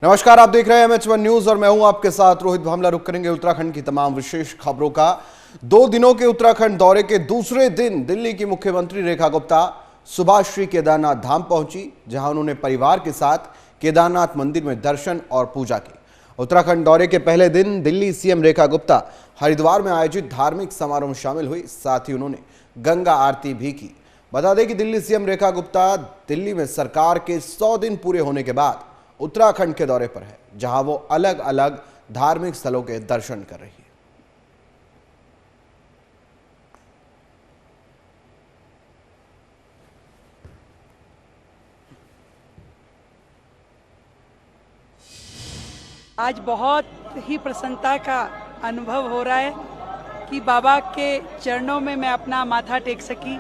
नमस्कार, आप देख रहे हैं MH1 न्यूज और मैं हूं आपके साथ रोहित भामला। रुक करेंगे उत्तराखंड की तमाम विशेष खबरों का। 2 दिनों के उत्तराखंड दौरे के दूसरे दिन दिल्ली की मुख्यमंत्री रेखा गुप्ता सुबह श्री केदारनाथ धाम पहुंची, जहां उन्होंने परिवार के साथ केदारनाथ मंदिर में दर्शन और पूजा की। उत्तराखंड दौरे के पहले दिन दिल्ली सीएम रेखा गुप्ता हरिद्वार में आयोजित धार्मिक समारोह में शामिल हुई, साथ ही उन्होंने गंगा आरती भी की। बता दें कि दिल्ली सीएम रेखा गुप्ता दिल्ली में सरकार के 100 दिन पूरे होने के बाद उत्तराखंड के दौरे पर है, जहां वो अलग अलग धार्मिक स्थलों के दर्शन कर रही है। आज बहुत ही प्रसन्नता का अनुभव हो रहा है कि बाबा के चरणों में मैं अपना माथा टेक सकी।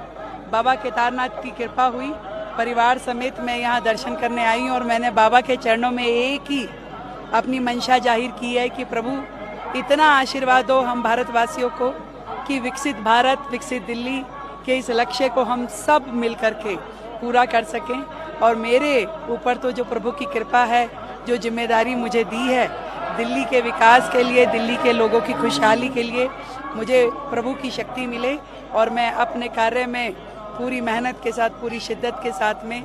बाबा केदारनाथ की कृपा हुई, परिवार समेत मैं यहाँ दर्शन करने आई हूँ और मैंने बाबा के चरणों में एक ही अपनी मंशा जाहिर की है कि प्रभु इतना आशीर्वाद दो हम भारतवासियों को कि विकसित भारत, विकसित दिल्ली के इस लक्ष्य को हम सब मिल करके पूरा कर सकें। और मेरे ऊपर तो जो प्रभु की कृपा है, जो जिम्मेदारी मुझे दी है दिल्ली के विकास के लिए, दिल्ली के लोगों की खुशहाली के लिए, मुझे प्रभु की शक्ति मिले और मैं अपने कार्य में पूरी मेहनत के साथ, पूरी शिद्दत के साथ में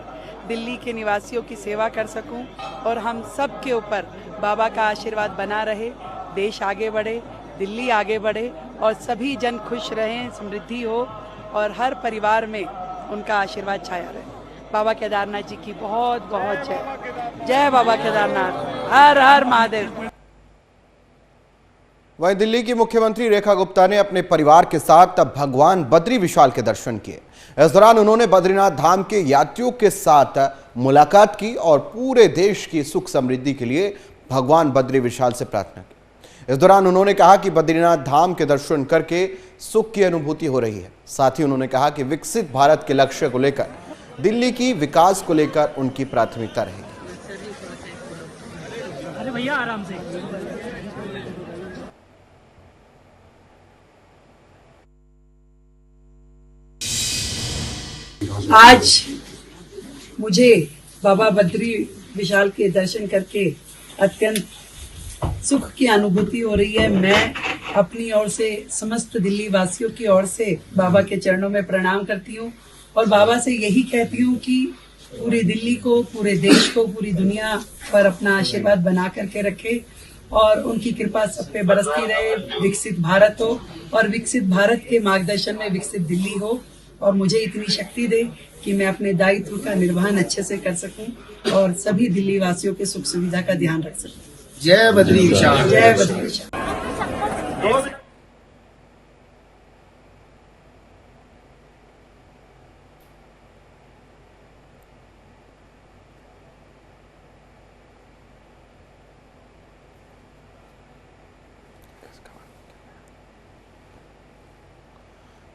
दिल्ली के निवासियों की सेवा कर सकूं और हम सब के ऊपर बाबा का आशीर्वाद बना रहे, देश आगे बढ़े, दिल्ली आगे बढ़े और सभी जन खुश रहें, समृद्धि हो और हर परिवार में उनका आशीर्वाद छाया रहे। बाबा केदारनाथ जी की बहुत बहुत जय। जय बाबा केदारनाथ, हर हर महादेव। वहीं दिल्ली की मुख्यमंत्री रेखा गुप्ता ने अपने परिवार के साथ भगवान बद्री विशाल के दर्शन किए। इस दौरान उन्होंने बद्रीनाथ धाम के यात्रियों के साथ मुलाकात की और पूरे देश की सुख समृद्धि के लिए भगवान बद्री विशाल से प्रार्थना की। इस दौरान उन्होंने कहा कि बद्रीनाथ धाम के दर्शन करके सुख की अनुभूति हो रही है। साथ ही उन्होंने कहा कि विकसित भारत के लक्ष्य को लेकर दिल्ली की विकास को लेकर उनकी प्राथमिकता रहेगी। अरे भैया आराम से। आज मुझे बाबा बद्री विशाल के दर्शन करके अत्यंत सुख की अनुभूति हो रही है। मैं अपनी ओर से, समस्त दिल्ली वासियों की ओर से बाबा के चरणों में प्रणाम करती हूँ और बाबा से यही कहती हूँ कि पूरी दिल्ली को, पूरे देश को, पूरी दुनिया पर अपना आशीर्वाद बना करके रखे और उनकी कृपा सब पे बरसती रहे। विकसित भारत हो और विकसित भारत के मार्गदर्शन में विकसित दिल्ली हो और मुझे इतनी शक्ति दे कि मैं अपने दायित्व का निर्वहन अच्छे से कर सकूं और सभी दिल्ली वासियों के सुख सुविधा का ध्यान रख सकूं। जय बद्री विशाल। जय बद्री विशाल।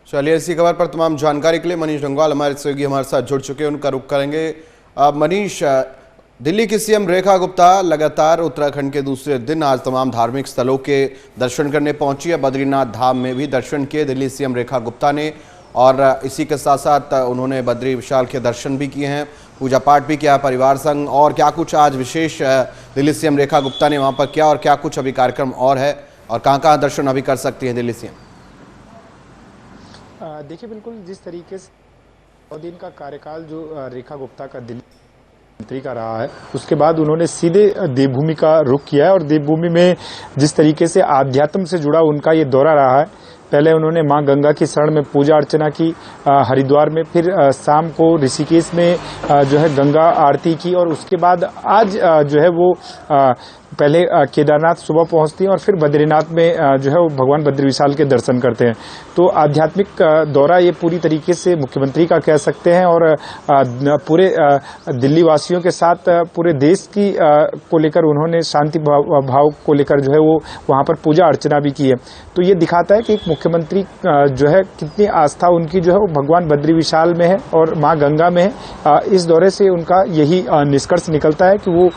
चलिए, इसी खबर पर तमाम जानकारी के लिए मनीष डंगवाल हमारे सहयोगी हमारे साथ जुड़ चुके हैं, उनका रुख करेंगे। मनीष, दिल्ली की सीएम रेखा गुप्ता लगातार उत्तराखंड के दूसरे दिन आज तमाम धार्मिक स्थलों के दर्शन करने पहुंची है। बद्रीनाथ धाम में भी दर्शन किए दिल्ली सीएम रेखा गुप्ता ने और इसी के साथ साथ उन्होंने बद्री विशाल के दर्शन भी किए हैं, पूजा पाठ भी किया, परिवार संग और क्या कुछ आज विशेष दिल्ली सीएम रेखा गुप्ता ने वहाँ पर किया और क्या कुछ अभी कार्यक्रम और है और कहाँ दर्शन अभी कर सकती हैं दिल्ली सीएम? देखिए, बिल्कुल जिस तरीके से 100 दिन का कार्यकाल जो रेखा गुप्ता का दिल्ली मंत्री का रहा है, उसके बाद उन्होंने सीधे देवभूमि का रुख किया है और देवभूमि में जिस तरीके से आध्यात्म से जुड़ा उनका ये दौरा रहा है। पहले उन्होंने मां गंगा की शरण में पूजा अर्चना की हरिद्वार में, फिर शाम को ऋषिकेश में जो है गंगा आरती की और उसके बाद आज जो है वो पहले केदारनाथ सुबह पहुंचती हैं और फिर बद्रीनाथ में जो है वो भगवान बद्री विशाल के दर्शन करते हैं। तो आध्यात्मिक दौरा ये पूरी तरीके से मुख्यमंत्री का कह सकते हैं और पूरे दिल्ली वासियों के साथ पूरे देश की को लेकर उन्होंने शांति भाव को लेकर जो है वो वहाँ पर पूजा अर्चना भी की है। तो ये दिखाता है कि एक मुख्यमंत्री जो है कितनी आस्था उनकी जो है वो भगवान बद्री विशाल में है और मां गंगा में है। इस दौरे से उनका यही निष्कर्ष निकलता है कि वो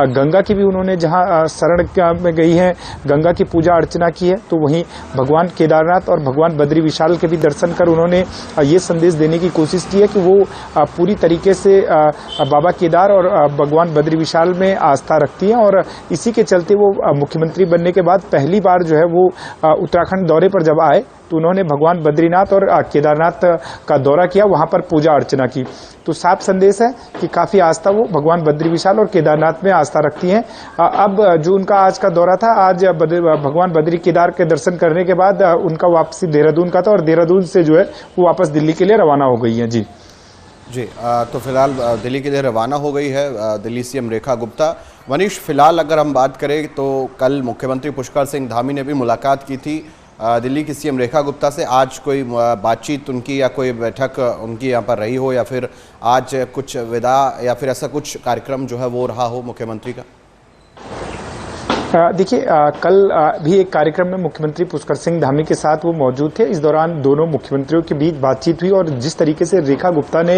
गंगा की भी उन्होंने जहां शरण में गई है, गंगा की पूजा अर्चना की है, तो वहीं भगवान केदारनाथ और भगवान बद्री विशाल के भी दर्शन कर उन्होंने ये संदेश देने की कोशिश की है कि वो पूरी तरीके से बाबा केदार और भगवान बद्री विशाल में आस्था रखती है। और इसी के चलते वो मुख्यमंत्री बनने के बाद पहली बार जो है वो उत्तराखंड दौरे पर जब आए तो उन्होंने भगवान बद्रीनाथ और केदारनाथ का दौरा किया, वहां पर पूजा अर्चना की। तो साफ संदेश है कि काफी आस्था वो भगवान बद्री विशाल और केदारनाथ में आस्था रखती हैं। अब जो उनका आज का दौरा था, आज भगवान बद्री केदार के दर्शन करने के बाद उनका वापसी देहरादून का था और देहरादून से जो है वो वापस दिल्ली के लिए रवाना हो गई है। जी जी, तो फिलहाल दिल्ली के लिए रवाना हो गई है दिल्ली सीएम रेखा गुप्ता। मनीष, फिलहाल अगर हम बात करें तो कल मुख्यमंत्री पुष्कर सिंह धामी ने भी मुलाकात की थी दिल्ली की सीएम रेखा गुप्ता से। आज कोई बातचीत उनकी या कोई बैठक उनकी यहाँ पर रही हो, या फिर आज कुछ विदा या फिर ऐसा कुछ कार्यक्रम जो है वो रहा हो मुख्यमंत्री का? देखिए, कल भी एक कार्यक्रम में मुख्यमंत्री पुष्कर सिंह धामी के साथ वो मौजूद थे। इस दौरान दोनों मुख्यमंत्रियों के बीच बातचीत हुई और जिस तरीके से रेखा गुप्ता ने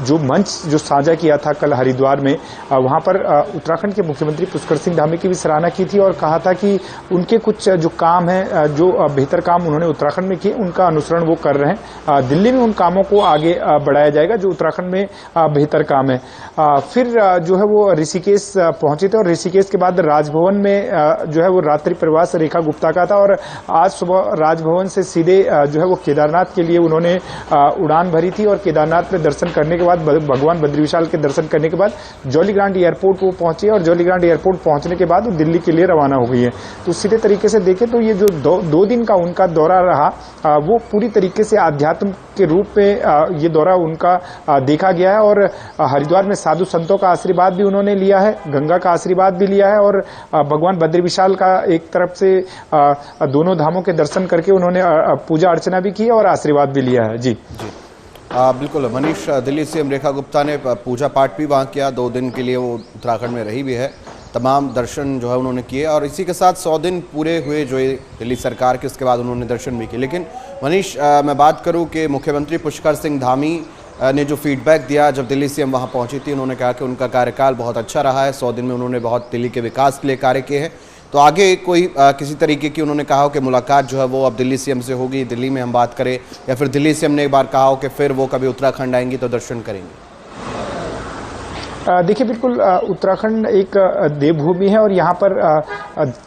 जो मंच जो साझा किया था कल हरिद्वार में, वहां पर उत्तराखंड के मुख्यमंत्री पुष्कर सिंह धामी की भी सराहना की थी और कहा था कि उनके कुछ जो काम है, जो बेहतर काम उन्होंने उत्तराखंड में किए, उनका अनुसरण वो कर रहे हैं। दिल्ली में उन कामों को आगे बढ़ाया जाएगा जो उत्तराखंड में बेहतर काम है। फिर जो है वो ऋषिकेश पहुंचे थे और ऋषिकेश के बाद राजभवन में जो है वो रात्रि प्रवास रेखा गुप्ता का था और आज सुबह राजभवन से सीधे जो है वो केदारनाथ के लिए उन्होंने उड़ान भरी थी और केदारनाथ में दर्शन करने के बाद, भगवान बद्री विशाल के दर्शन करने के बाद जौलीग्रांट एयरपोर्ट वो पहुंचे और जौलीग्रांट एयरपोर्ट पहुंचने के बाद वो दिल्ली के लिए रवाना हो गई है। तो सीधे तरीके से देखें तो ये जो दो दिन का उनका दौरा रहा, वो पूरी तरीके से आध्यात्म के रूप में ये दौरा उनका देखा गया है और हरिद्वार में साधु संतों का आशीर्वाद भी उन्होंने लिया है, गंगा का आशीर्वाद भी लिया है और भगवान बद्री विशाल का एक तरफ से दोनों धामों के दर्शन करके उन्होंने पूजा अर्चना भी की और आशीर्वाद भी लिया है। जी बिल्कुल मनीष, दिल्ली सीएम रेखा गुप्ता ने पूजा पाठ भी वहाँ किया, 2 दिन के लिए वो उत्तराखंड में रही भी है, तमाम दर्शन जो है उन्होंने किए और इसी के साथ 100 दिन पूरे हुए जो दिल्ली सरकार के, उसके बाद उन्होंने दर्शन भी किए। लेकिन मनीष, मैं बात करूं कि मुख्यमंत्री पुष्कर सिंह धामी ने जो फीडबैक दिया जब दिल्ली सीएम वहां पहुंची थी, उन्होंने कहा कि उनका कार्यकाल बहुत अच्छा रहा है, 100 दिन में उन्होंने बहुत दिल्ली के विकास के लिए कार्य किए हैं। तो आगे कोई किसी तरीके की उन्होंने कहा हो कि मुलाकात जो है वो अब दिल्ली सीएम से होगी, दिल्ली में हम बात करें, या फिर दिल्ली सीएम ने एक बार कहा हो कि फिर वो कभी उत्तराखंड आएंगी तो दर्शन करेंगे? देखिए, बिल्कुल उत्तराखंड एक देवभूमि है और यहाँ पर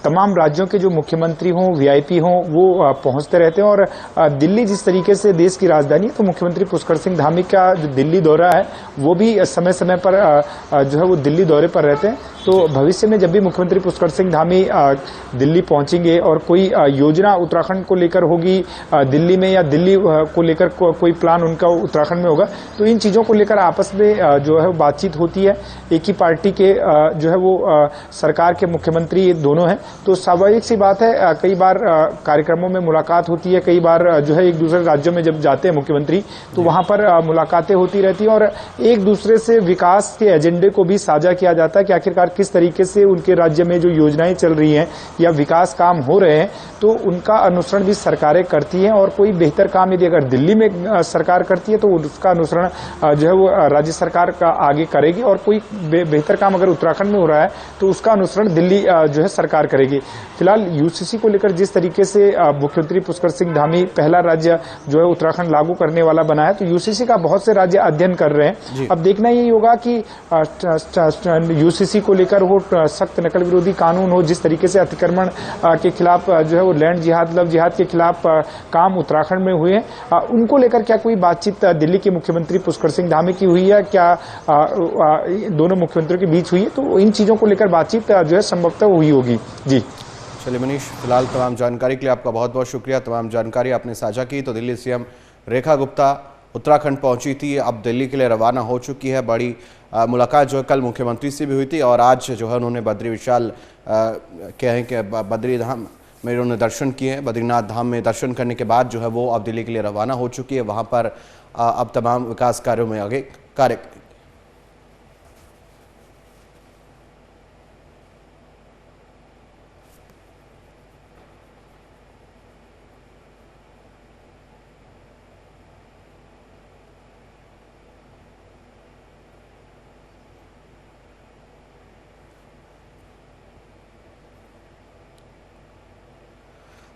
तमाम राज्यों के जो मुख्यमंत्री हों, वीआईपी हों, वो पहुँचते रहते हैं और दिल्ली जिस तरीके से देश की राजधानी है, तो मुख्यमंत्री पुष्कर सिंह धामी का जो दिल्ली दौरा है वो भी समय समय पर जो है वो दिल्ली दौरे पर रहते हैं। तो भविष्य में जब भी मुख्यमंत्री पुष्कर सिंह धामी दिल्ली पहुंचेंगे और कोई योजना उत्तराखंड को लेकर होगी दिल्ली में, या दिल्ली को लेकर कोई प्लान उनका उत्तराखंड में होगा, तो इन चीज़ों को लेकर आपस में जो है बातचीत होती है। एक ही पार्टी के जो है वो सरकार के मुख्यमंत्री दोनों हैं, तो स्वाभाविक सी बात है कई बार कार्यक्रमों में मुलाकात होती है, कई बार जो है एक दूसरे राज्यों में जब जाते हैं मुख्यमंत्री तो वहां पर मुलाकातें होती रहती हैं और एक दूसरे से विकास के एजेंडे को भी साझा किया जाता है कि आखिरकार किस तरीके से उनके राज्य में जो योजनाएं चल रही हैं या विकास काम हो रहे हैं, तो उनका अनुसरण भी सरकारें करती हैं और कोई बेहतर काम यदि अगर दिल्ली में सरकार करती है तो उसका अनुसरण जो है वो राज्य सरकार का आगे करेगी और कोई बेहतर काम अगर उत्तराखंड में हो रहा है तो उसका अनुसरण दिल्ली जो है सरकार करेगी। फिलहाल यूसीसी को लेकर जिस तरीके से मुख्यमंत्री पुष्कर सिंह धामी पहला राज्य जो है उत्तराखंड लागू करने वाला बना है, तो यूसीसी का बहुत से राज्य अध्ययन कर रहे हैं। अब देखना यही होगा कि यूसीसी को लेकर वो सख्त नकल विरोधी कानून हो, जिस तरीके से अतिक्रमण के खिलाफ जो है वो लैंड जिहाद, लव जिहाद के खिलाफ काम उत्तराखंड में हुए हैं, उनको लेकर क्या कोई बातचीत दिल्ली के मुख्यमंत्री पुष्कर सिंह धामी की हुई है, क्या दोनों मुख्यमंत्रियों के बीच हुई है, तो इन चीजों को लेकर बातचीत जो है संभवतः हुई होगी। जी चलिए मनीष, फिलहाल तमाम जानकारी के लिए आपका बहुत बहुत शुक्रिया, तमाम जानकारी आपने साझा की। तो दिल्ली सीएम रेखा गुप्ता उत्तराखंड पहुंची थी, अब दिल्ली के लिए रवाना हो चुकी है। बड़ी मुलाकात जो है कल मुख्यमंत्री से भी हुई थी और आज जो है उन्होंने बद्री विशाल कहें कि बद्री धाम में उन्होंने दर्शन किए हैं। बद्रीनाथ धाम में दर्शन करने के बाद जो है वो अब दिल्ली के लिए रवाना हो चुकी है, वहाँ पर अब तमाम विकास कार्यों में आगे कार्य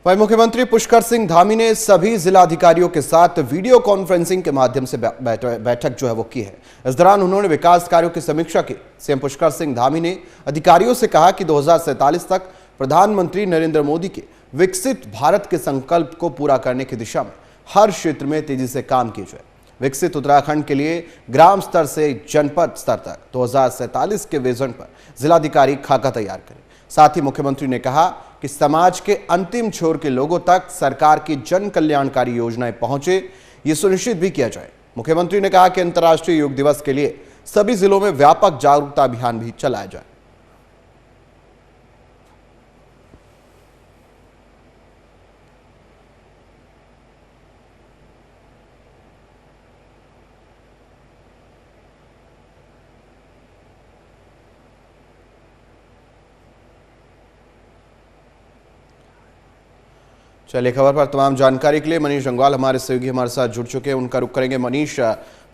वहीं मुख्यमंत्री पुष्कर सिंह धामी ने सभी जिलाधिकारियों के साथ वीडियो कॉन्फ्रेंसिंग के माध्यम से बैठक जो है वो की है। इस दौरान उन्होंने विकास कार्यों की समीक्षा की। सीएम पुष्कर सिंह धामी ने अधिकारियों से कहा कि 2047 तक प्रधानमंत्री नरेंद्र मोदी के विकसित भारत के संकल्प को पूरा करने की दिशा में हर क्षेत्र में तेजी से काम किया जाए। विकसित उत्तराखंड के लिए ग्राम स्तर से जनपद स्तर तक 2047 के विजन पर जिलाधिकारी खाका तैयार करें। साथ ही मुख्यमंत्री ने कहा कि समाज के अंतिम छोर के लोगों तक सरकार की जन कल्याणकारी योजनाएं पहुंचे, ये सुनिश्चित भी किया जाए। मुख्यमंत्री ने कहा कि अंतर्राष्ट्रीय योग दिवस के लिए सभी जिलों में व्यापक जागरूकता अभियान भी चलाया जाए। चलिए, खबर पर तमाम जानकारी के लिए मनीष जंगवाल हमारे सहयोगी हमारे साथ जुड़ चुके हैं, उनका रुख करेंगे। मनीष,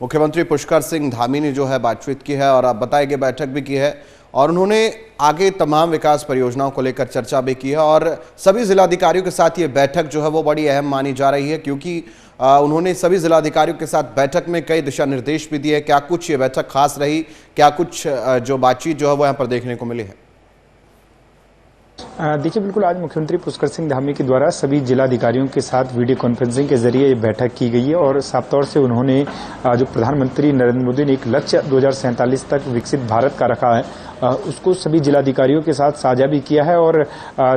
मुख्यमंत्री पुष्कर सिंह धामी ने जो है बातचीत की है और आप बताए गए बैठक भी की है और उन्होंने आगे तमाम विकास परियोजनाओं को लेकर चर्चा भी की है और सभी जिलाधिकारियों के साथ ये बैठक जो है वो बड़ी अहम मानी जा रही है, क्योंकि उन्होंने सभी जिलाधिकारियों के साथ बैठक में कई दिशा निर्देश भी दिए। क्या कुछ ये बैठक खास रही, क्या कुछ जो बातचीत जो है वो यहाँ पर देखने को मिली है? देखिए, बिल्कुल आज मुख्यमंत्री पुष्कर सिंह धामी के द्वारा सभी जिलाधिकारियों के साथ वीडियो कॉन्फ्रेंसिंग के जरिए बैठक की गई है और साफ तौर से उन्होंने जो प्रधानमंत्री नरेंद्र मोदी ने एक लक्ष्य 2047 तक विकसित भारत का रखा है, उसको सभी जिलाधिकारियों के साथ साझा भी किया है और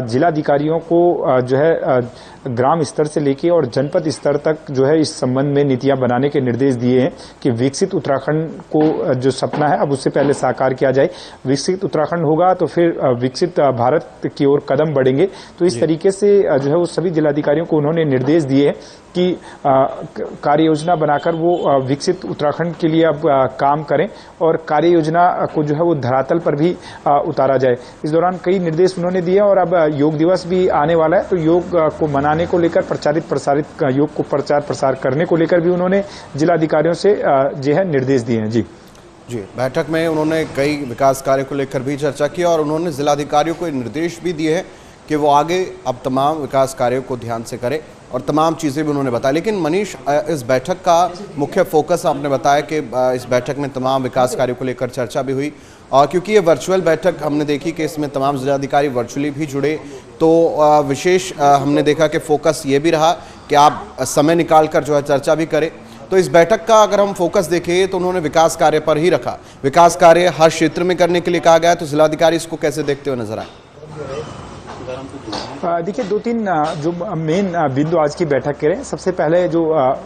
जिलाधिकारियों को जो है ग्राम स्तर से लेके और जनपद स्तर तक जो है इस संबंध में नीतियां बनाने के निर्देश दिए हैं कि विकसित उत्तराखंड को जो सपना है अब उससे पहले साकार किया जाए। विकसित उत्तराखंड होगा तो फिर विकसित भारत की ओर कदम बढ़ेंगे। तो इस तरीके से जो है वो सभी जिलाधिकारियों को उन्होंने निर्देश दिए हैं कि कार्य योजना बनाकर वो विकसित उत्तराखंड के लिए अब काम करें और कार्य योजना को जो है वो धरातल पर भी उतारा जाए। इस दौरान कई निर्देश उन्होंने दिए और अब योग दिवस भी आने वाला है, तो योग को मनाने को लेकर प्रचारित प्रसारित योग को प्रचार प्रसार करने को लेकर भी उन्होंने जिलाधिकारियों से जो है निर्देश दिए हैं। जी, बैठक में उन्होंने कई विकास कार्य को लेकर भी चर्चा की और उन्होंने जिलाधिकारियों को निर्देश भी दिए हैं कि वो आगे अब तमाम विकास कार्यों को ध्यान से करें और तमाम चीज़ें भी उन्होंने बताई। लेकिन मनीष, इस बैठक का मुख्य फोकस आपने बताया कि इस बैठक में तमाम विकास कार्यों को लेकर चर्चा भी हुई और क्योंकि ये वर्चुअल बैठक हमने देखी कि इसमें तमाम जिलाधिकारी वर्चुअली भी जुड़े, तो विशेष हमने देखा कि फोकस ये भी रहा कि आप समय निकाल कर जो है चर्चा भी करें। तो इस बैठक का अगर हम फोकस देखें तो उन्होंने विकास कार्य पर ही रखा। विकास कार्य हर क्षेत्र में करने के लिए कहा गया, तो जिलाधिकारी इसको कैसे देखते हुए नजर आए? देखिए, दो तीन जो मेन बिंदु आज की बैठक के रहे। सबसे पहले जो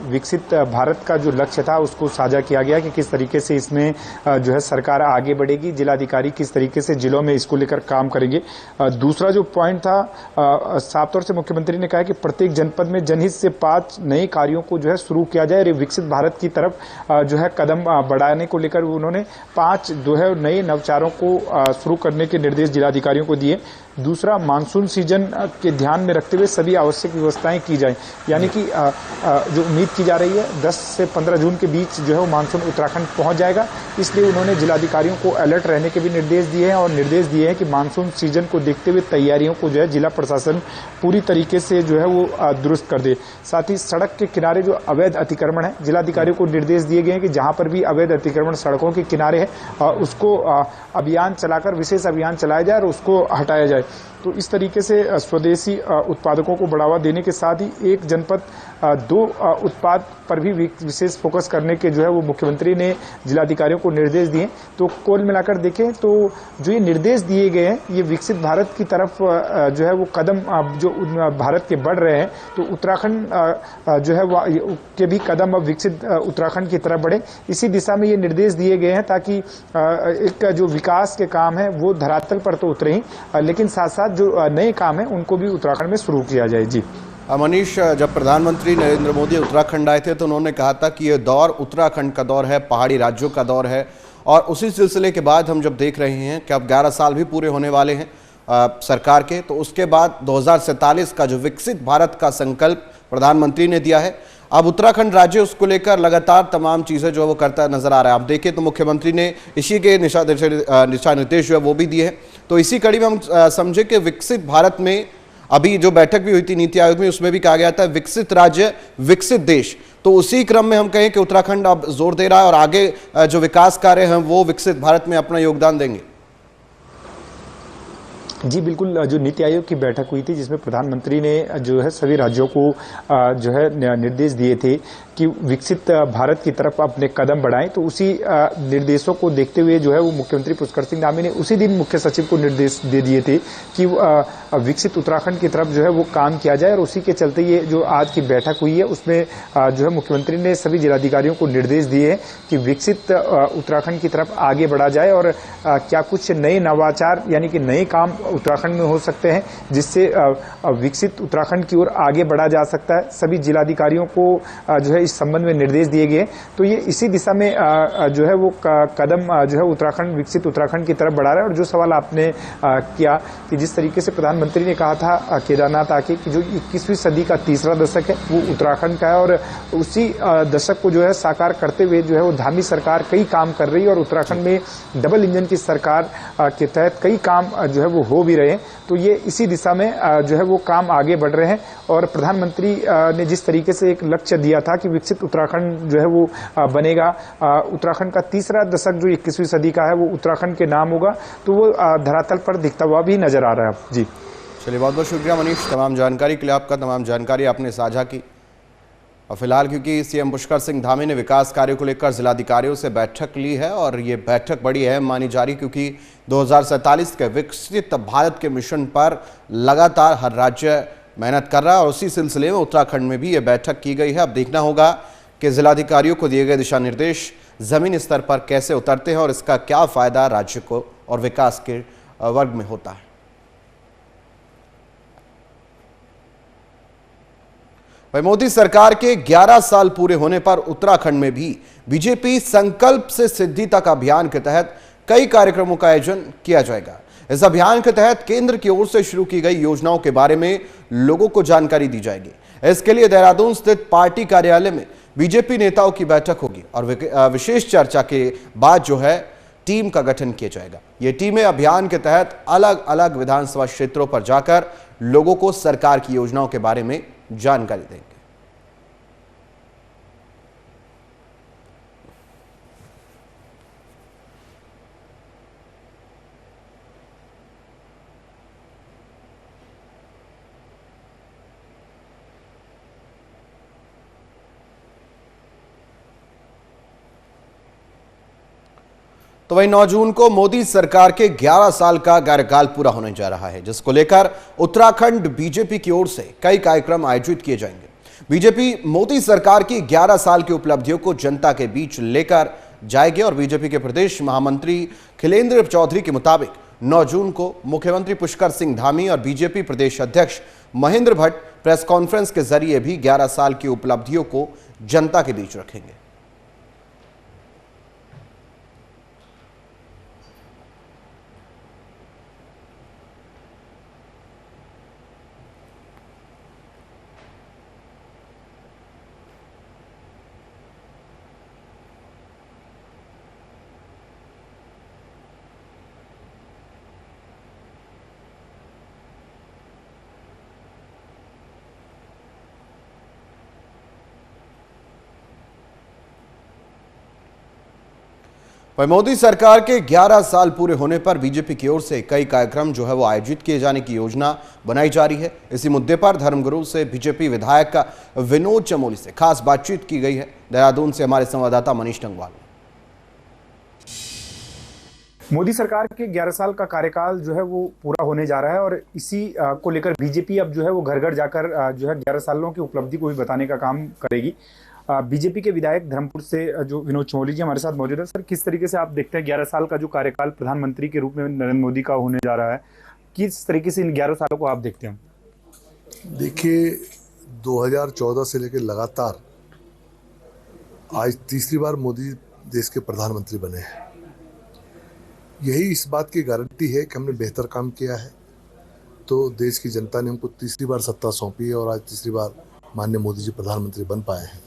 विकसित भारत का जो लक्ष्य था उसको साझा किया गया कि किस तरीके से इसमें जो है सरकार आगे बढ़ेगी, जिलाधिकारी किस तरीके से जिलों में इसको लेकर काम करेंगे। दूसरा जो पॉइंट था, साफ तौर से मुख्यमंत्री ने कहा कि प्रत्येक जनपद में जनहित से 5 नए कार्यों को जो है शुरू किया जाए। विकसित भारत की तरफ जो है कदम बढ़ाने को लेकर उन्होंने 5 जो है नए नवचारों को शुरू करने के निर्देश जिलाधिकारियों को दिए। दूसरा, मानसून सीजन के ध्यान में रखते हुए सभी आवश्यक व्यवस्थाएं की जाएं, यानी कि जो उम्मीद की जा रही है 10 से 15 जून के बीच जो है वो मानसून उत्तराखंड पहुंच जाएगा। इसलिए उन्होंने जिलाधिकारियों को अलर्ट रहने के भी निर्देश दिए हैं और निर्देश दिए हैं कि मानसून सीजन को देखते हुए तैयारियों को जो है जिला प्रशासन पूरी तरीके से जो है वो दुरुस्त कर दे। साथ ही सड़क के किनारे जो अवैध अतिक्रमण है, जिलाधिकारियों को निर्देश दिए गए हैं कि जहां पर भी अवैध अतिक्रमण सड़कों के किनारे है उसको अभियान चलाकर विशेष अभियान चलाया जाए और उसको हटाया जाए। तो इस तरीके से स्वदेशी उत्पादकों को बढ़ावा देने के साथ ही एक जनपद 2 उत्पाद पर भी विशेष फोकस करने के जो है वो मुख्यमंत्री ने जिलाधिकारियों को निर्देश दिए। तो कुल मिलाकर देखें तो जो ये निर्देश दिए गए हैं, ये विकसित भारत की तरफ जो है वो कदम जो भारत के बढ़ रहे हैं, तो उत्तराखंड जो है वो के भी कदम अब विकसित उत्तराखंड की तरफ बढ़े। इसी दिशा में ये निर्देश दिए गए हैं ताकि एक जो विकास के काम है वो धरातल पर तो उतरे ही, लेकिन साथ साथ जो नए काम है उनको भी उत्तराखंड में शुरू किया जाए। जी मनीष, जब प्रधानमंत्री नरेंद्र मोदी उत्तराखंड आए थे तो उन्होंने कहा था कि यह दौर उत्तराखंड का दौर है, पहाड़ी राज्यों का दौर है और उसी सिलसिले के बाद हम जब देख रहे हैं कि अब 11 साल भी पूरे होने वाले हैं सरकार के, तो उसके बाद 2047 का जो विकसित भारत का संकल्प प्रधानमंत्री ने दिया है, अब उत्तराखंड राज्य उसको लेकर लगातार तमाम चीज़ें जो वो करता नजर आ रहा है। आप देखें तो मुख्यमंत्री ने इसी के दिशा निर्देश जो है वो भी दिए हैं। तो इसी कड़ी में हम समझे कि विकसित भारत में अभी जो बैठक भी हुई थी नीति आयोग में, उसमें भी कहा गया था विकसित राज्य विकसित देश। तो उसी क्रम में हम कहें कि उत्तराखंड अब जोर दे रहा है और आगे जो विकास कार्य हैं वो विकसित भारत में अपना योगदान देंगे। जी बिल्कुल, जो नीति आयोग की बैठक हुई थी जिसमें प्रधानमंत्री ने जो है सभी राज्यों को जो है निर्देश दिए थे कि विकसित भारत की तरफ अपने कदम बढ़ाएं, तो उसी निर्देशों को देखते हुए जो है वो मुख्यमंत्री पुष्कर सिंह धामी ने उसी दिन मुख्य सचिव को निर्देश दे दिए थे कि विकसित उत्तराखंड की तरफ जो है वो काम किया जाए। और उसी के चलते ये जो आज की बैठक हुई है उसमें जो है मुख्यमंत्री ने सभी जिलाधिकारियों को निर्देश दिए हैं कि विकसित उत्तराखंड की तरफ आगे बढ़ा जाए और क्या कुछ नए नवाचार यानी कि नए काम उत्तराखंड में हो सकते हैं जिससे विकसित उत्तराखंड की ओर आगे बढ़ा जा सकता है। सभी जिलाधिकारियों को जो है इस संबंध में निर्देश दिए गए। तो ये इसी दिशा में जो है वो कदम जो है उत्तराखंड विकसित उत्तराखंड की तरफ बढ़ा रहा है। और जो सवाल आपने किया कि जिस तरीके से प्रधानमंत्री ने कहा था केदारनाथ आके कि जो 21वीं सदी का तीसरा दशक है वो उत्तराखंड का है और उसी दशक को जो है साकार करते हुए जो है वो धामी सरकार कई काम कर रही है और उत्तराखंड में डबल इंजन की सरकार के तहत कई काम जो है वो हो भी रहे हैं। तो ये इसी दिशा में जो है वो काम आगे बढ़ रहे हैं। और प्रधानमंत्री ने जिस तरीके से एक लक्ष्य दिया था कि विकसित उत्तराखंड जो है वो बनेगा, उत्तराखंड का तीसरा दशक जो 21वीं सदी का है वो उत्तराखंड के नाम होगा, तो वो धरातल पर दिखता हुआ भी नजर आ रहा है। जी चलिए, बहुत बहुत शुक्रिया मनीष, तमाम जानकारी के लिए आपका। तमाम जानकारी आपने साझा की। और फिलहाल क्योंकि सीएम पुष्कर सिंह धामी ने विकास कार्यों को लेकर जिलाधिकारियों से बैठक ली है और ये बैठक बड़ी अहम मानी जा रही, क्योंकि 2047 के विकसित भारत के मिशन पर लगातार हर राज्य मेहनत कर रहा है और उसी सिलसिले में उत्तराखंड में भी ये बैठक की गई है। अब देखना होगा कि जिलाधिकारियों को दिए गए दिशा निर्देश जमीनी स्तर पर कैसे उतरते हैं और इसका क्या फायदा राज्य को और विकास के वर्ग में होता है। भाई, मोदी सरकार के 11 साल पूरे होने पर उत्तराखंड में भी बीजेपी संकल्प से सिद्धि तक अभियान के तहत कई कार्यक्रमों का आयोजन किया जाएगा। इस अभियान के तहत केंद्र की ओर से शुरू की गई योजनाओं के बारे में लोगों को जानकारी दी जाएगी। इसके लिए देहरादून स्थित पार्टी कार्यालय में बीजेपी नेताओं की बैठक होगी और विशेष चर्चा के बाद जो है टीम का गठन किया जाएगा। ये टीमें अभियान के तहत अलग अलग विधानसभा क्षेत्रों पर जाकर लोगों को सरकार की योजनाओं के बारे में जानकारी देंगे। तो वहीं 9 जून को मोदी सरकार के 11 साल का कार्यकाल पूरा होने जा रहा है, जिसको लेकर उत्तराखंड बीजेपी की ओर से कई कार्यक्रम आयोजित किए जाएंगे। बीजेपी मोदी सरकार की 11 साल की उपलब्धियों को जनता के बीच लेकर जाएगी और बीजेपी के प्रदेश महामंत्री खिलेंद्र चौधरी के मुताबिक 9 जून को मुख्यमंत्री पुष्कर सिंह धामी और बीजेपी प्रदेश अध्यक्ष महेंद्र भट्ट प्रेस कॉन्फ्रेंस के जरिए भी 11 साल की उपलब्धियों को जनता के बीच रखेंगे। वहीं मोदी सरकार के 11 साल पूरे होने पर बीजेपी की ओर से कई कार्यक्रम जो है वो आयोजित किए जाने की योजना बनाई जा रही है। इसी मुद्दे पर धर्मगुरु से बीजेपी विधायक विनोद चमोली से खास बातचीत की गई है। देहरादून से हमारे संवाददाता मनीष टंगवाल। मोदी सरकार के 11 साल का कार्यकाल जो है वो पूरा होने जा रहा है और इसी को लेकर बीजेपी अब जो है वो घर घर जाकर जो है 11 सालों की उपलब्धि को भी बताने का काम करेगी। बीजेपी के विधायक धर्मपुर से जो विनोद चमोली जी हमारे साथ मौजूद है। सर, किस तरीके से आप देखते हैं 11 साल का जो कार्यकाल प्रधानमंत्री के रूप में नरेंद्र मोदी का होने जा रहा है, किस तरीके से इन 11 सालों को आप देखते हैं? देखिए, 2014 से लेकर लगातार आज तीसरी बार मोदी देश के प्रधानमंत्री बने हैं। यही इस बात की गारंटी है कि हमने बेहतर काम किया है, तो देश की जनता ने हमको तीसरी बार सत्ता सौंपी है और आज तीसरी बार माननीय मोदी जी प्रधानमंत्री बन पाए हैं।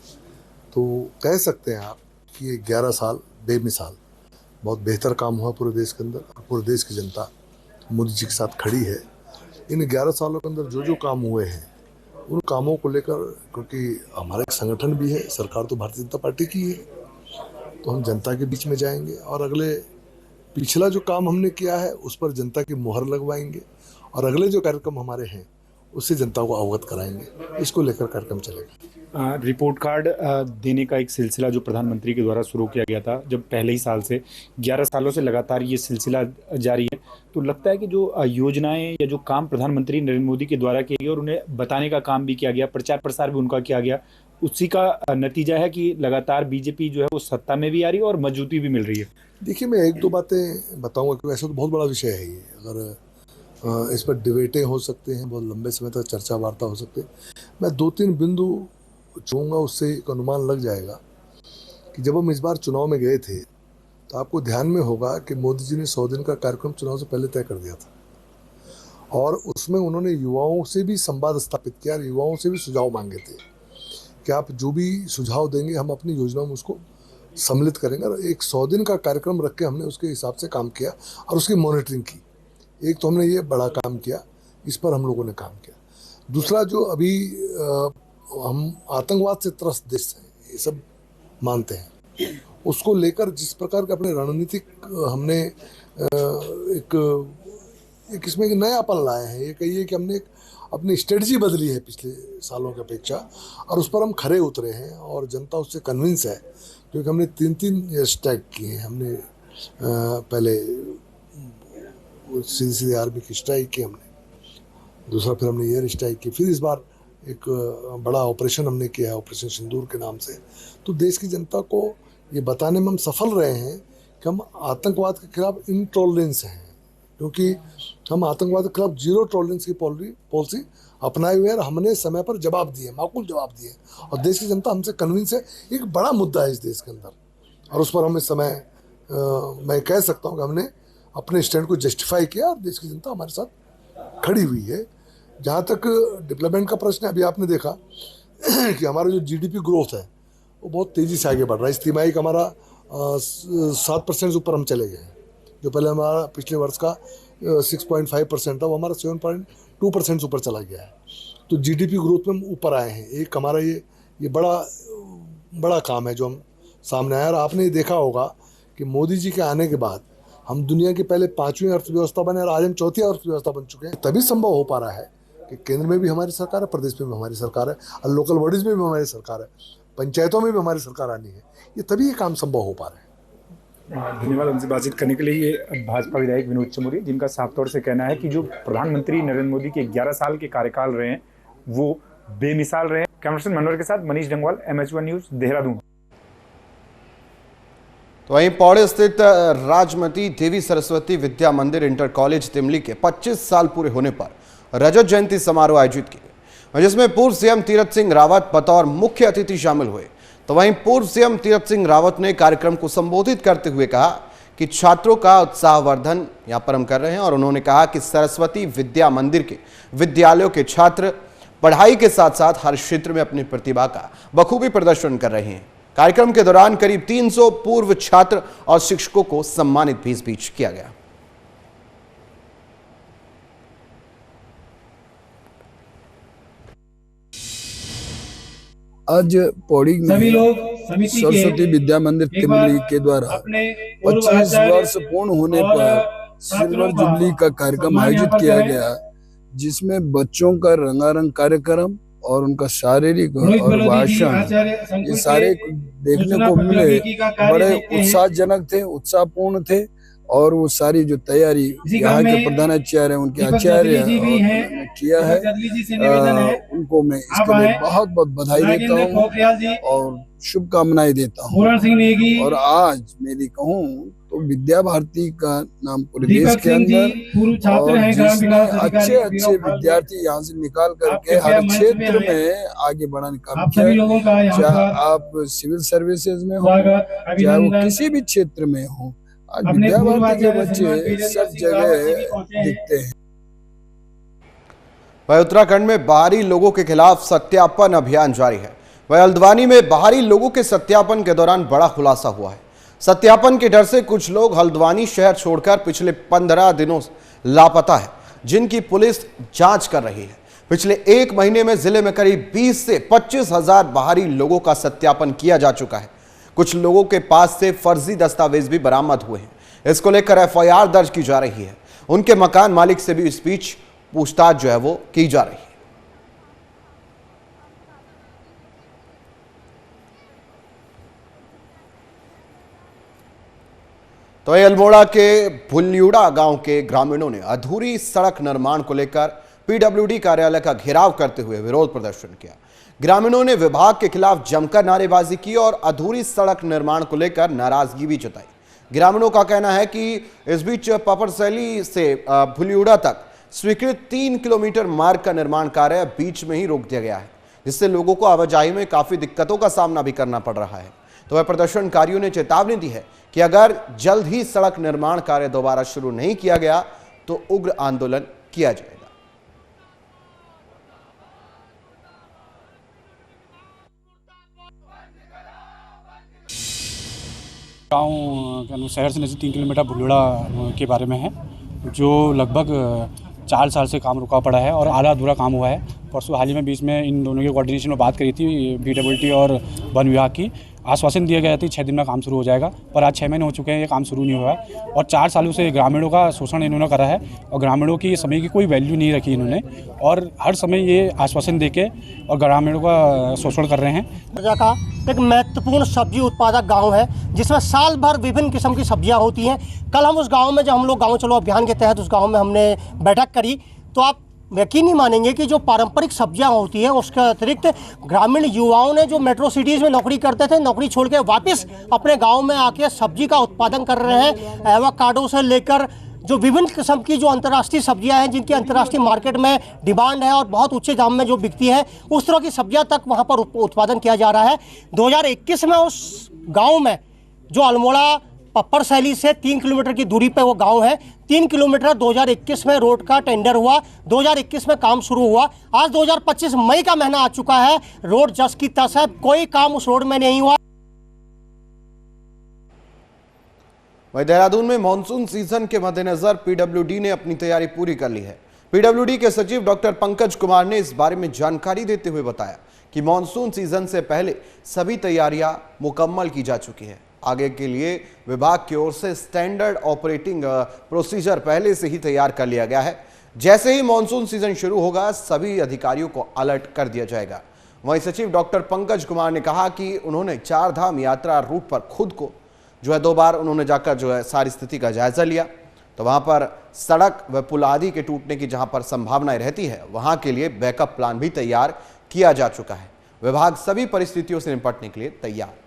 तो कह सकते हैं आप कि ये 11 साल बेमिसाल बहुत बेहतर काम हुआ पूरे देश के अंदर और पूरे देश की जनता मोदी जी के साथ खड़ी है। इन 11 सालों के अंदर जो जो काम हुए हैं उन कामों को लेकर, क्योंकि हमारा एक संगठन भी है, सरकार तो भारतीय जनता पार्टी की है, तो हम जनता के बीच में जाएंगे और अगले पिछला जो काम हमने किया है उस पर जनता की मुहर लगवाएंगे और अगले जो कार्यक्रम हमारे हैं उससे जनता को अवगत कराएंगे। इसको लेकर कार्यक्रम चलेगा। रिपोर्ट कार्ड देने का एक सिलसिला जो प्रधानमंत्री के द्वारा शुरू किया गया था, जब पहले ही साल से 11 सालों से लगातार ये सिलसिला जारी है, तो लगता है कि जो योजनाएं या जो काम प्रधानमंत्री नरेंद्र मोदी के द्वारा किए गए और उन्हें बताने का काम भी किया गया, प्रचार प्रसार भी उनका किया गया, उसी का नतीजा है कि लगातार बीजेपी जो है वो सत्ता में भी आ रही है और मजबूती भी मिल रही है। देखिए, मैं एक दो बातें बताऊंगा कि वैसे तो बहुत बड़ा विषय है ये, अगर इस पर डिबेटें हो सकते हैं, बहुत लंबे समय तक चर्चा वार्ता हो सकती है। मैं 2-3 बिंदु छूँगा, उससे एक अनुमान लग जाएगा कि जब हम इस बार चुनाव में गए थे तो आपको ध्यान में होगा कि मोदी जी ने 100 दिन का कार्यक्रम चुनाव से पहले तय कर दिया था और उसमें उन्होंने युवाओं से भी संवाद स्थापित किया और युवाओं से भी सुझाव मांगे थे कि आप जो भी सुझाव देंगे हम अपनी योजनाओं में उसको सम्मिलित करेंगे। और एक 100 दिन का कार्यक्रम रख के हमने उसके हिसाब से काम किया और उसकी मॉनिटरिंग की। एक तो हमने ये बड़ा काम किया, इस पर हम लोगों ने काम किया। दूसरा, जो अभी हम आतंकवाद से त्रस्त देश हैं, ये सब मानते हैं, उसको लेकर जिस प्रकार के अपने रणनीतिक हमने एक इसमें एक नयापन लाए हैं। ये कहिए कि हमने अपनी स्ट्रेटजी बदली है पिछले सालों की अपेक्षा और उस पर हम खरे उतरे हैं और जनता उससे कन्विंस है, क्योंकि हमने 3 स्ट्राइक किए हैं। हमने पहले सीधे आर्मी की स्ट्राइक की हमने, दूसरा फिर हमने एयर स्ट्राइक की, फिर इस बार एक बड़ा ऑपरेशन हमने किया है, ऑपरेशन सिंदूर के नाम से। तो देश की जनता को ये बताने में हम सफल रहे हैं कि हम आतंकवाद के खिलाफ इनटॉलरेंस हैं, क्योंकि हम आतंकवाद के खिलाफ 0 टॉलरेंस की पॉलिसी अपनाए हुए हैं और हमने समय पर जवाब दिए, माकूल जवाब दिए और देश की जनता हमसे कन्विंस है। एक बड़ा मुद्दा है इस देश के अंदर और उस पर हम इस समय मैं कह सकता हूँ कि हमने अपने स्टैंड को जस्टिफाई किया और देश की जनता हमारे साथ खड़ी हुई है। जहाँ तक डेवलपमेंट का प्रश्न है, अभी आपने देखा कि हमारा जो GDP ग्रोथ है वो बहुत तेज़ी से आगे बढ़ रहा है। इस तिमाही का हमारा 7% से ऊपर हम चले गए हैं। जो पहले हमारा पिछले वर्ष का 6.5% था, वो हमारा 7.2% से ऊपर चला गया है। तो GDP ग्रोथ में हम ऊपर आए हैं। एक हमारा ये बड़ा काम है जो हम सामने आया। और आपने ये देखा होगा कि मोदी जी के आने के बाद हम दुनिया की पहले 5वीं अर्थव्यवस्था बने और आज हम 4थी अर्थव्यवस्था बन चुके हैं। तभी संभव हो पा रहा है कि केंद्र में भी हमारी सरकार है, प्रदेश में भी हमारी सरकार है और लोकल बॉडीज में भी हमारी सरकार है, पंचायतों में भी हमारी सरकार आनी है। ये तभी ये काम संभव हो पा रहा है। धन्यवाद हमसे बातचीत करने के लिए। ये भाजपा विधायक विनोद चमोरिया, जिनका साफ तौर से कहना है कि जो प्रधानमंत्री नरेंद्र मोदी के 11 साल के कार्यकाल रहे हैं वो बेमिसाल रहे हैं। कैमरामैन मनोहर के साथ मनीष डंगवाल, MH1 न्यूज़, देहरादून। तो वहीं पौड़ी स्थित राजमती देवी सरस्वती विद्या मंदिर इंटर कॉलेज तिमली के 25 साल पूरे होने पर रजत जयंती समारोह आयोजित किए गए, जिसमें पूर्व सीएम तीरथ सिंह रावत बतौर मुख्य अतिथि शामिल हुए। तो वहीं पूर्व सीएम तीरथ सिंह रावत ने कार्यक्रम को संबोधित करते हुए कहा कि छात्रों का उत्साहवर्धन यहाँ पर हम कर रहे हैं और उन्होंने कहा कि सरस्वती विद्या मंदिर के विद्यालयों के छात्र पढ़ाई के साथ साथ हर क्षेत्र में अपनी प्रतिभा का बखूबी प्रदर्शन कर रहे हैं। कार्यक्रम के दौरान करीब 300 पूर्व छात्र और शिक्षकों को सम्मानित भी इस बीच किया गया। आज पौड़ी में सरस्वती विद्या मंदिर तिमली के द्वारा 25 वर्ष पूर्ण होने पर सिल्वर जुबली का कार्यक्रम आयोजित किया गया, जिसमें बच्चों का रंगारंग कार्यक्रम और उनका शारीरिक और भाषण ये सारे देखने को मिले। बड़े उत्साहजनक थे, उत्साहपूर्ण थे और वो सारी जो तैयारी यहाँ के प्रधानाचार्य उनके आचार्य किया है, उनको मैं इसके लिए बहुत बहुत बधाई देता हूँ और शुभकामनाएं देता हूँ। और आज मेरी कहूँ तो विद्या भारती का नाम पूरे देश के अंदर और जिसने अच्छे विद्यार्थी यहाँ से निकाल करके हर क्षेत्र में आगे बढ़ाने का काम किया, चाहे आप सिविल सर्विसेज में हो, चाहे वो किसी भी क्षेत्र में हो, आज विद्या भारती के बच्चे सब जगह दिखते हैं। वह उत्तराखंड में बाहरी लोगों के खिलाफ सत्यापन अभियान जारी है। वह हल्द्वानी में बाहरी लोगों के सत्यापन के दौरान बड़ा खुलासा हुआ है। सत्यापन के डर से कुछ लोग हल्द्वानी शहर छोड़कर पिछले 15 दिनों लापता है। जिनकी पुलिस जांच कर रही है। पिछले एक महीने में जिले में करीब 20 से 25 हजार बाहरी लोगों का सत्यापन किया जा चुका है। कुछ लोगों के पास से फर्जी दस्तावेज भी बरामद हुए हैं। इसको लेकर एफआईआर दर्ज की जा रही है। उनके मकान मालिक से भी इस बीच पूछताछ जो है वो की जा रही है। तो अल्मोड़ा के भुल्यूड़ा गांव के ग्रामीणों ने अधूरी सड़क निर्माण को लेकर पीडब्ल्यूडी कार्यालय का घेराव करते हुए विरोध प्रदर्शन किया। ग्रामीणों ने विभाग के खिलाफ जमकर नारेबाजी की और अधूरी सड़क निर्माण को लेकर नाराजगी भी जताई। ग्रामीणों का कहना है कि इस बीच पपरसैली से भुल्यूड़ा तक स्वीकृत 3 किलोमीटर मार्ग का निर्माण कार्य बीच में ही रोक दिया गया है, जिससे लोगों को आवाजाही में काफी दिक्कतों का सामना भी करना पड़ रहा है। तो वह प्रदर्शनकारियों ने चेतावनी दी है कि अगर जल्द ही सड़क निर्माण कार्य दोबारा शुरू नहीं किया गया तो उग्र आंदोलन किया जाएगा। गाँव शहर से नज़दीक 3 किलोमीटर भुल्यूड़ा के बारे में है, जो लगभग 4 साल से काम रुका पड़ा है और आधा अधूरा काम हुआ है। परसों हाल ही में बीच में इन दोनों के कोऑर्डिनेशन में बात करी थी पीडब्ल्यूडी और वन विभाग की। आश्वासन दिया गया था 6 दिन में काम शुरू हो जाएगा, पर आज 6 महीने हो चुके हैं, ये काम शुरू नहीं हुआ है। और 4 सालों से ग्रामीणों का शोषण इन्होंने करा है और ग्रामीणों की समय की कोई वैल्यू नहीं रखी इन्होंने, और हर समय ये आश्वासन देके और ग्रामीणों का शोषण कर रहे हैं। का एक महत्वपूर्ण सब्जी उत्पादक गांव है, जिसमें साल भर विभिन्न किस्म की सब्जियां होती हैं। कल हम उस गांव में, जब हम लोग गांव चलो अभियान के तहत उस गांव में हमने बैठक करी, तो आप यकीन नहीं मानेंगे कि जो पारंपरिक सब्जियां होती हैं उसके अतिरिक्त ग्रामीण युवाओं ने जो मेट्रो सिटीज़ में नौकरी करते थे, नौकरी छोड़ के वापस अपने गांव में आके सब्जी का उत्पादन कर रहे हैं। एवोकाडो से लेकर जो विभिन्न किस्म की जो अंतर्राष्ट्रीय सब्जियां हैं, जिनकी अंतर्राष्ट्रीय मार्केट में डिमांड है और बहुत ऊंचे दाम में जो बिकती है, उस तरह की सब्जियां तक वहां पर उत्पादन किया जा रहा है। 2021 में उस गाँव में, जो अल्मोड़ा पपरसैली से 3 किलोमीटर की दूरी पे वो गांव है, 3 किलोमीटर 2021 में रोड का टेंडर हुआ, 2021 में काम शुरू हुआ। आज 2025 मई का महीना आ चुका है, रोड जस की तस है, कोई काम उस रोड में नहीं हुआ। वहीं देहरादून में मानसून सीजन के मद्देनजर पीडब्ल्यूडी ने अपनी तैयारी पूरी कर ली है। पीडब्ल्यूडी के सचिव डॉक्टर पंकज कुमार ने इस बारे में जानकारी देते हुए बताया कि मानसून सीजन से पहले सभी तैयारियां मुकम्मल की जा चुकी है। आगे के लिए विभाग की ओर से स्टैंडर्ड ऑपरेटिंग प्रोसीजर पहले से ही तैयार कर लिया गया है। जैसे ही मानसून सीजन शुरू होगा, सभी अधिकारियों को अलर्ट कर दिया जाएगा। वहीं सचिव डॉक्टर पंकज कुमार ने कहा कि उन्होंने 4 धाम यात्रा रूट पर खुद को जो है 2 बार उन्होंने जाकर जो है सारी स्थिति का जायजा लिया। तो वहां पर सड़क व पुल आदि के टूटने की जहां पर संभावनाएं रहती है, वहां के लिए बैकअप प्लान भी तैयार किया जा चुका है। विभाग सभी परिस्थितियों से निपटने के लिए तैयार।